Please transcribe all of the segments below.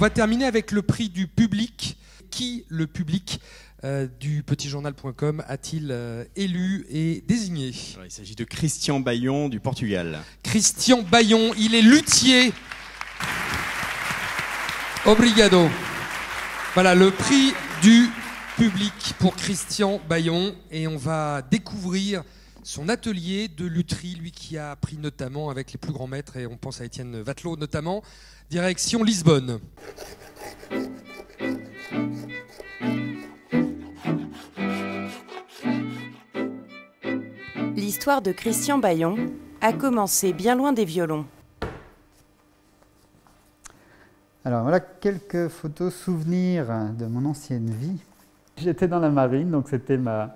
va terminer avec le prix du public. Qui le public du petitjournal.com a-t-il élu et désigné? Alors, il s'agit de Christian Bayon du Portugal. Christian Bayon, il est luthier. Obrigado. Voilà le prix du public pour Christian Bayon. Et on va découvrir son atelier de lutherie, lui qui a appris notamment avec les plus grands maîtres, et on pense à Étienne Vatelot notamment, direction Lisbonne. L'histoire de Christian Bayon a commencé bien loin des violons. Alors voilà quelques photos souvenirs de mon ancienne vie. J'étais dans la marine, donc c'était ma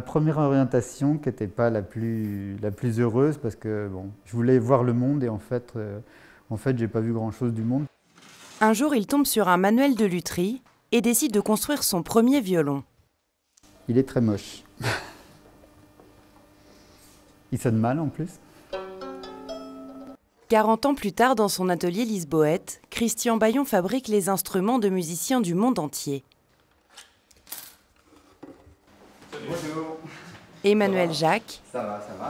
première orientation qui n'était pas la plus heureuse parce que bon, je voulais voir le monde et en fait j'ai pas vu grand-chose du monde. Un jour, il tombe sur un manuel de lutherie et décide de construire son premier violon. Il est très moche. Il sonne mal en plus. 40 ans plus tard, dans son atelier lisboète, Christian Bayon fabrique les instruments de musiciens du monde entier. Bonjour. Emmanuel Jacques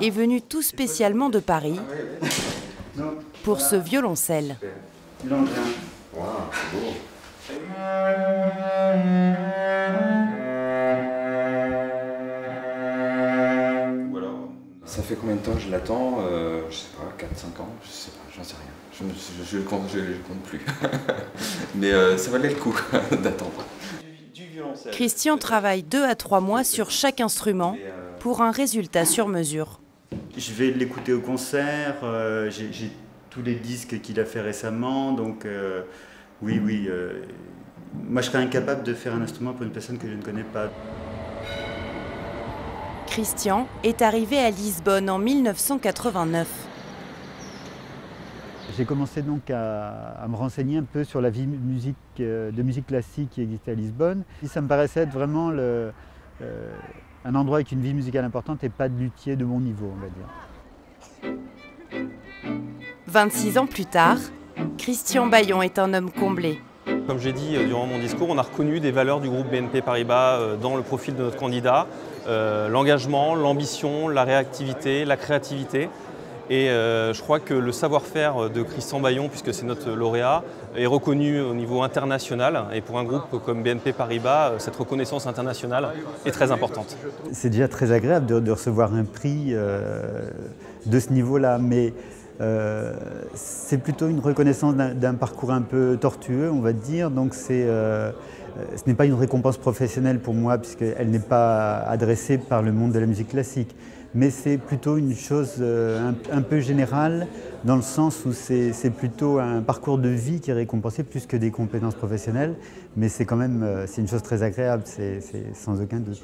est venu tout spécialement de Paris pour ce violoncelle. Wow, c'est beau. Voilà. Ça fait combien de temps que je l'attends? Je sais pas, 4-5 ans, je sais pas, j'en sais rien. Je le compte plus. Mais ça valait le coup d'attendre. Christian travaille 2 à 3 mois sur chaque instrument pour un résultat sur mesure. Je vais l'écouter au concert, j'ai tous les disques qu'il a fait récemment, donc oui, moi je serais incapable de faire un instrument pour une personne que je ne connais pas. Christian est arrivé à Lisbonne en 1989. J'ai commencé donc à me renseigner un peu sur la vie de musique classique qui existait à Lisbonne. Et ça me paraissait être vraiment un endroit avec une vie musicale importante et pas de luthier de mon niveau, on va dire. 26 ans plus tard, Christian Bayon est un homme comblé. Comme j'ai dit durant mon discours, on a reconnu des valeurs du groupe BNP Paribas dans le profil de notre candidat. L'engagement, l'ambition, la réactivité, la créativité. Et je crois que le savoir-faire de Christian Bayon, puisque c'est notre lauréat, est reconnu au niveau international. Et pour un groupe comme BNP Paribas, cette reconnaissance internationale est très importante. C'est déjà très agréable de recevoir un prix de ce niveau-là, mais c'est plutôt une reconnaissance d'un parcours un peu tortueux, on va dire. Donc ce n'est pas une récompense professionnelle pour moi, puisqu'elle n'est pas adressée par le monde de la musique classique. Mais c'est plutôt une chose un peu générale, dans le sens où c'est plutôt un parcours de vie qui est récompensé plus que des compétences professionnelles. Mais c'est quand même c'est une chose très agréable, c'est sans aucun doute.